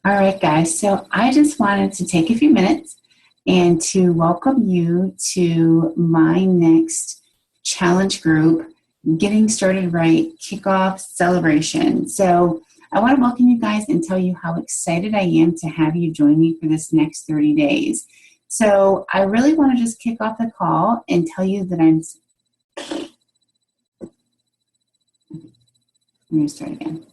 All right, guys, so I just wanted to take a few minutes and to welcome you to my next challenge group, Getting Started Right Kickoff Celebration. So I want to welcome you guys and tell you how excited I am to have you join me for this next 30 days. So I really want to just kick off the call and tell you that let me start again.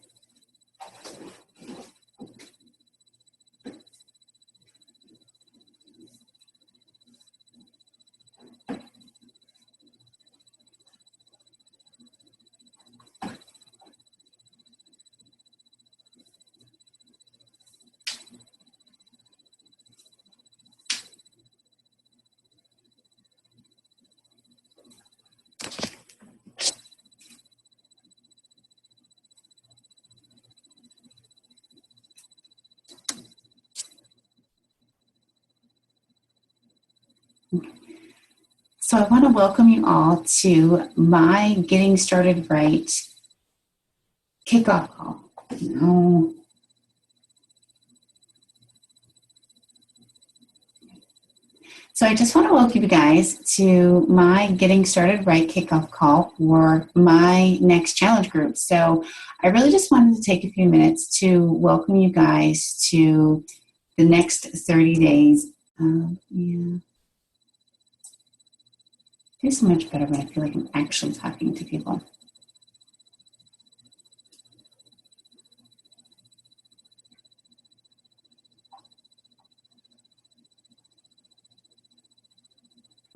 So I want to welcome you all to my Getting Started Right kickoff call. So I just want to welcome you guys to my Getting Started Right kickoff call for my next challenge group. So I really just wanted to take a few minutes to welcome you guys to the next 30 days. Do so much better when I feel like I'm actually talking to people.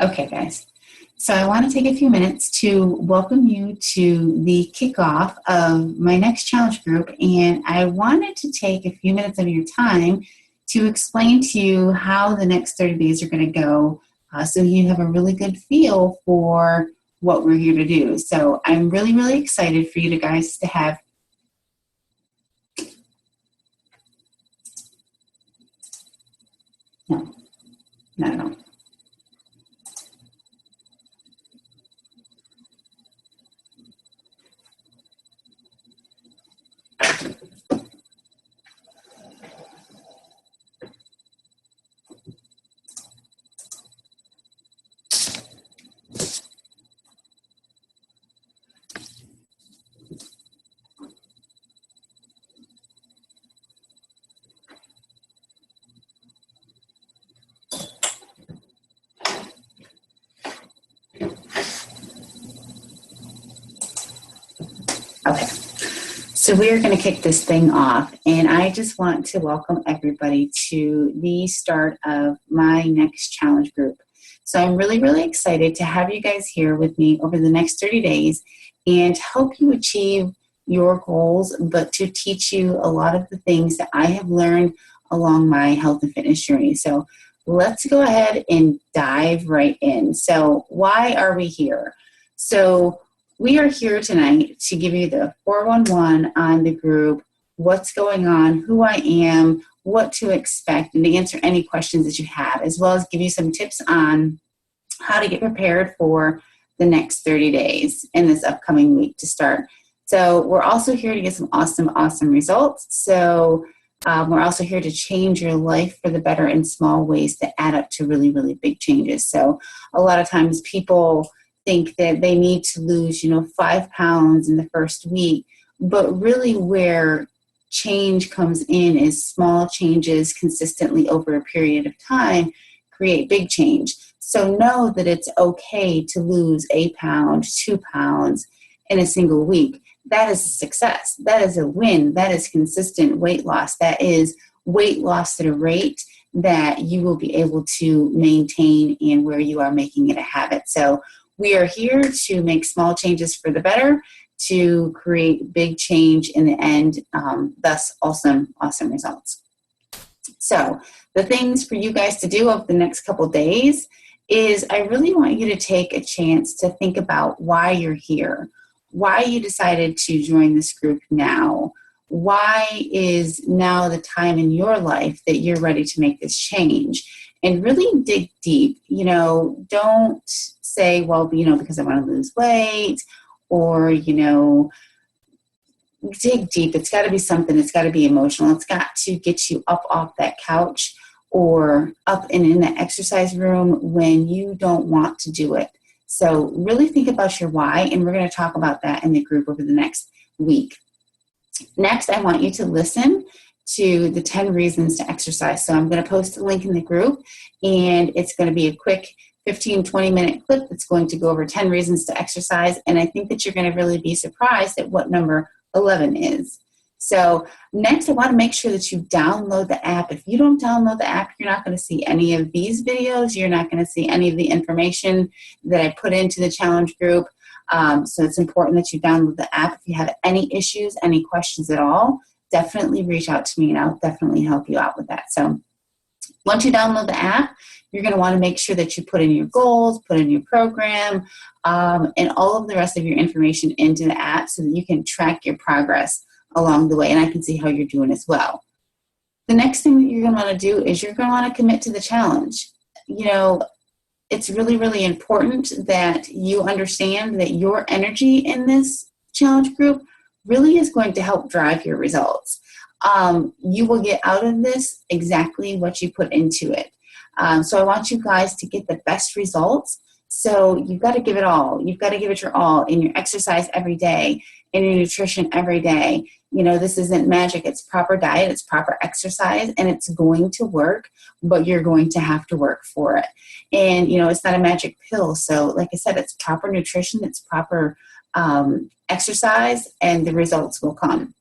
Okay, guys. So I want to take a few minutes to welcome you to the kickoff of my next challenge group, and I wanted to take a few minutes of your time to explain to you how the next 30 days are going to go, so you have a really good feel for what we're here to do. So I'm really, really excited for you guys to have. No, not at all. Okay, so we're going to kick this thing off, and I just want to welcome everybody to the start of my next challenge group. So I'm really, really excited to have you guys here with me over the next 30 days and help you achieve your goals, but to teach you a lot of the things that I have learned along my health and fitness journey. So let's go ahead and dive right in. So why are we here? So we are here tonight to give you the 411 on the group, what's going on, who I am, what to expect, and to answer any questions that you have, as well as give you some tips on how to get prepared for the next 30 days in this upcoming week to start. So we're also here to get some awesome, awesome results. So we're also here to change your life for the better in small ways that add up to really, really big changes. So a lot of times people think that they need to lose, 5 pounds in the first week, but really where change comes in is small changes consistently over a period of time create big change. So know that it's okay to lose 1 pound, 2 pounds in a single week. That is a success. That is a win. That is consistent weight loss. That is weight loss at a rate that you will be able to maintain and where you are making it a habit. So we are here to make small changes for the better to create big change in the end, thus awesome results. So the things for you guys to do over the next couple of days is I really want you to take a chance to think about why you're here, why you decided to join this group now. Why is now the time in your life that you're ready to make this change? And really dig deep. Don't say, well, because I want to lose weight, or, dig deep. It's got to be something. It's got to be emotional. It's got to get you up off that couch or up and in the exercise room when you don't want to do it. So really think about your why, and we're going to talk about that in the group over the next week. Next, I want you to listen to the 10 reasons to exercise. So I'm going to post a link in the group, and it's going to be a quick 15, 20-minute clip that's going to go over 10 reasons to exercise. And I think that you're going to really be surprised at what number 11 is. So next, I want to make sure that you download the app. If you don't download the app, you're not going to see any of these videos. You're not going to see any of the information that I put into the challenge group. So it's important that you download the app. If you have any issues, any questions at all, definitely reach out to me and I'll definitely help you out with that. So once you download the app, you're going to want to make sure that you put in your goals, put in your program, and all of the rest of your information into the app so that you can track your progress along the way, and I can see how you're doing as well. The next thing that you're going to want to do is you're going to want to commit to the challenge. It's really, really important that you understand that your energy in this challenge group really is going to help drive your results. You will get out of this exactly what you put into it. So I want you guys to get the best results. So you've got to give it all. You've got to give it your all in your exercise every day, in your nutrition every day. This isn't magic. It's proper diet, it's proper exercise, and it's going to work, but you're going to have to work for it. And, it's not a magic pill. So like I said, it's proper nutrition, it's proper exercise, and the results will come.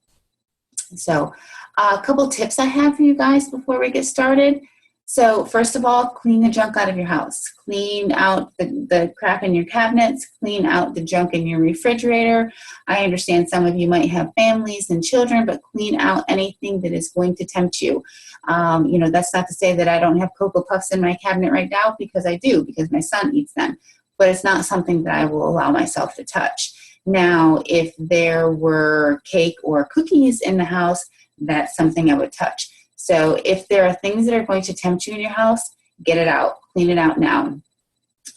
So a couple tips I have for you guys before we get started. So first of all, clean the junk out of your house. Clean out the crap in your cabinets. Clean out the junk in your refrigerator. I understand some of you might have families and children, but clean out anything that is going to tempt you. That's not to say that I don't have Cocoa Puffs in my cabinet right now, because I do, because my son eats them. But it's not something that I will allow myself to touch. Now, if there were cake or cookies in the house, that's something I would touch. So if there are things that are going to tempt you in your house, get it out. Clean it out now.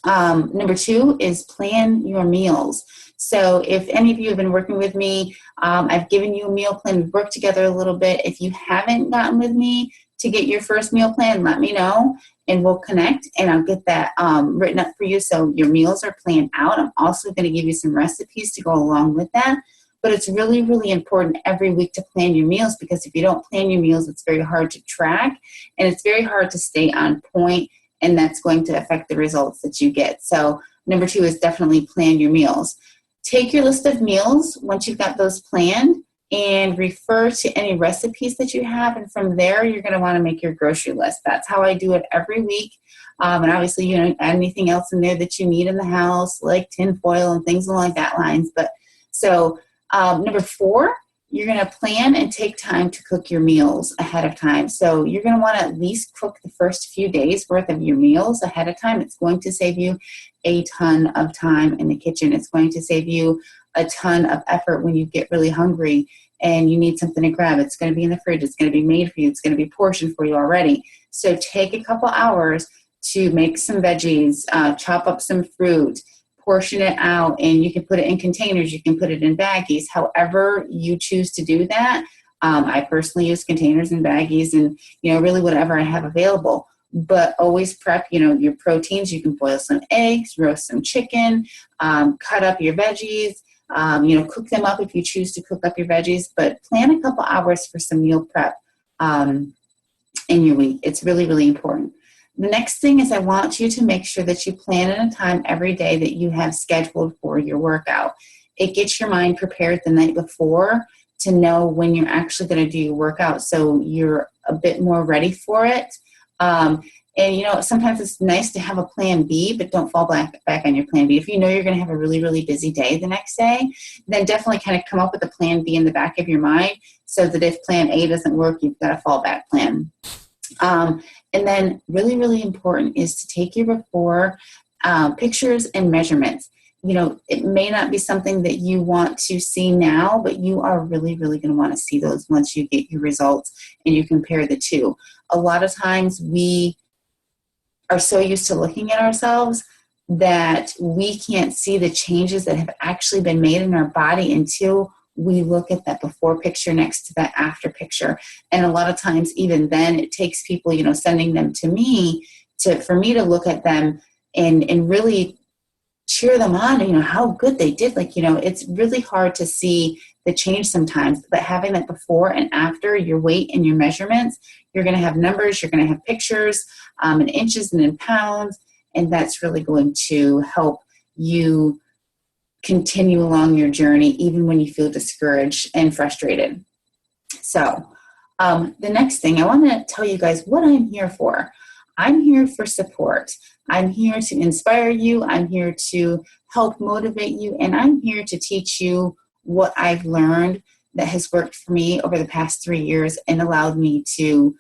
Number 2 is plan your meals. So if any of you have been working with me, I've given you a meal plan. We've worked together a little bit. If you haven't gotten with me to get your first meal plan, let me know and we'll connect, and I'll get that written up for you so your meals are planned out. I'm also going to give you some recipes to go along with that. But it's really, really important every week to plan your meals, because if you don't plan your meals, it's very hard to track and it's very hard to stay on point, and that's going to affect the results that you get. So number 2 is definitely plan your meals. Take your list of meals once you've got those planned and refer to any recipes that you have. And from there, you're going to want to make your grocery list. That's how I do it every week. And obviously, add anything else in there that you need in the house, like tinfoil and things along that lines. But so number 4, you're going to plan and take time to cook your meals ahead of time. So you're going to want to at least cook the first few days worth of your meals ahead of time. It's going to save you a ton of time in the kitchen. It's going to save you a ton of effort when you get really hungry and you need something to grab. It's going to be in the fridge. It's going to be made for you. It's going to be portioned for you already. So take a couple hours to make some veggies, chop up some fruit, portion it out, and you can put it in containers. You can put it in baggies, however you choose to do that. I personally use containers and baggies and, really whatever I have available. But always prep, your proteins. You can boil some eggs, roast some chicken, cut up your veggies, cook them up if you choose to cook up your veggies. But plan a couple hours for some meal prep in your week. It's really, really important. The next thing is I want you to make sure that you plan in a time every day that you have scheduled for your workout. It gets your mind prepared the night before to know when you're actually going to do your workout, so you're a bit more ready for it. And And, sometimes it's nice to have a plan B, but don't fall back on your plan B. If you know you're going to have a really, really busy day the next day, then definitely kind of come up with a plan B in the back of your mind so that if plan A doesn't work, you've got a fallback plan. And then really, really important is to take your before pictures and measurements. It may not be something that you want to see now, but you are really, really going to want to see those once you get your results and you compare the two. A lot of times we are so used to looking at ourselves that we can't see the changes that have actually been made in our body until we look at that before picture next to that after picture. And a lot of times, even then, it takes people, sending them to me for me to look at them and really cheer them on, how good they did. It's really hard to see the change sometimes, but having that before and after, your weight and your measurements, you're going to have numbers, you're going to have pictures in inches and in pounds, and that's really going to help you continue along your journey even when you feel discouraged and frustrated. So the next thing, I want to tell you guys what I'm here for. I'm here for support. I'm here to inspire you. I'm here to help motivate you. And I'm here to teach you what I've learned that has worked for me over the past 3 years and allowed me to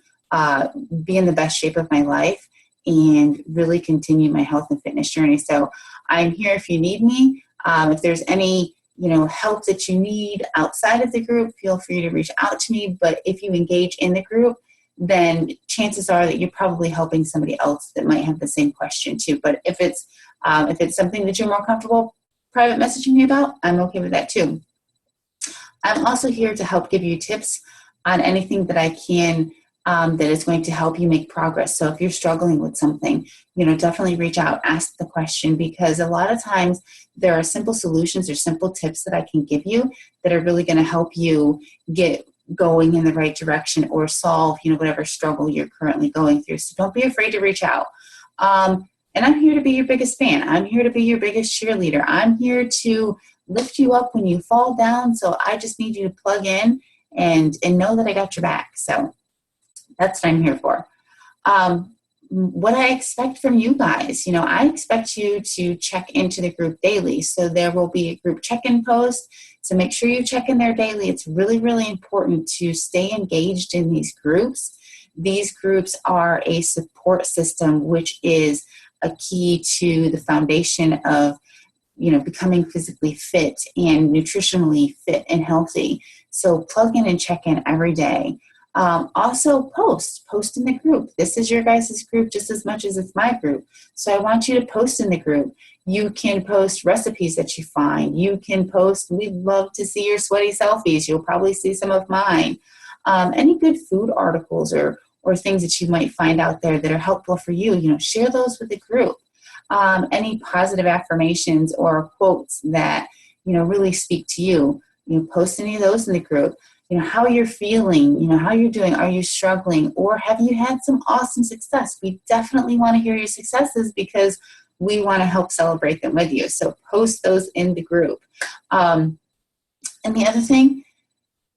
be in the best shape of my life and really continue my health and fitness journey. So I'm here if you need me. If there's any help that you need outside of the group, feel free to reach out to me. But if you engage in the group, then chances are that you're probably helping somebody else that might have the same question too. But if it's something that you're more comfortable private messaging me about, I'm okay with that too. I'm also here to help give you tips on anything that I can that is going to help you make progress. So if you're struggling with something, definitely reach out, ask the question, because a lot of times there are simple solutions or simple tips that I can give you that are really going to help you get going in the right direction or solve, whatever struggle you're currently going through. So don't be afraid to reach out. And I'm here to be your biggest fan. I'm here to be your biggest cheerleader. I'm here to lift you up when you fall down. So I just need you to plug in and know that I got your back. So that's what I'm here for. What I expect from you guys, I expect you to check into the group daily. So there will be a group check-in post. So make sure you check in there daily. It's really, really important to stay engaged in these groups. These groups are a support system, which is a key to the foundation of, becoming physically fit and nutritionally fit and healthy. So plug in and check in every day. Also post in the group. This is your guys' group just as much as it's my group. So I want you to post in the group. You can post recipes that you find. You can post, we'd love to see your sweaty selfies. You'll probably see some of mine. Any good food articles or things that you might find out there that are helpful for you, share those with the group. Any positive affirmations or quotes that, really speak to you, post any of those in the group. How you're feeling, how you're doing. Are you struggling, or have you had some awesome success? We definitely want to hear your successes because we want to help celebrate them with you. So post those in the group. And the other thing,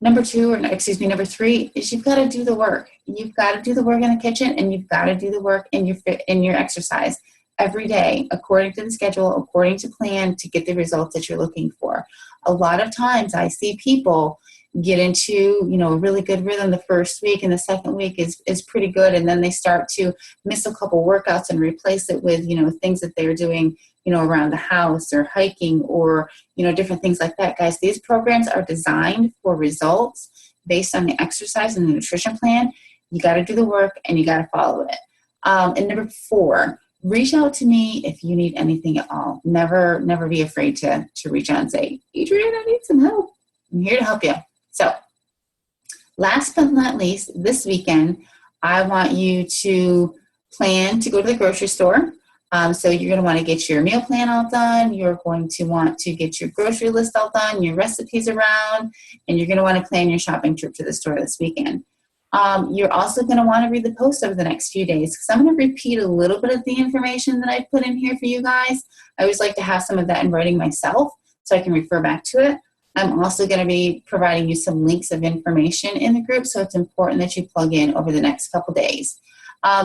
number 3 is you've got to do the work. You've got to do the work in the kitchen, and you've got to do the work in your exercise every day, according to the schedule, according to plan, to get the results that you're looking for. A lot of times I see people get into, a really good rhythm the first week, and the second week is pretty good. And then they start to miss a couple workouts and replace it with, things that they're doing, around the house or hiking or, different things like that. Guys, these programs are designed for results based on the exercise and the nutrition plan. You got to do the work and you got to follow it. And number 4, reach out to me if you need anything at all. Never be afraid to reach out and say, Adrienne, I need some help. I'm here to help you. So last but not least, this weekend, I want you to plan to go to the grocery store. So you're going to want to get your meal plan all done. You're going to want to get your grocery list all done, your recipes around, and you're going to want to plan your shopping trip to the store this weekend. You're also going to want to read the post over the next few days, because I'm going to repeat a little bit of the information that I put in here for you guys. I always like to have some of that in writing myself so I can refer back to it. I'm also going to be providing you some links of information in the group, so it's important that you plug in over the next couple days.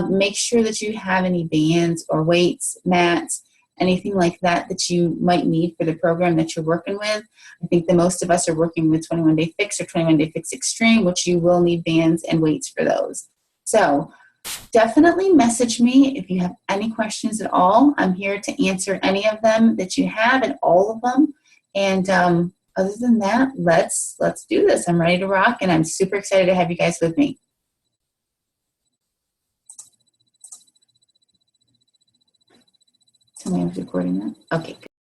Make sure that you have any bands or weights, mats, anything like that that you might need for the program that you're working with. I think the most of us are working with 21 Day Fix or 21 Day Fix Extreme, which you will need bands and weights for those. So definitely message me if you have any questions at all. I'm here to answer any of them that you have, and all of them. And other than that, let's do this. I'm ready to rock, and I'm super excited to have you guys with me. Somebody was recording that? Okay.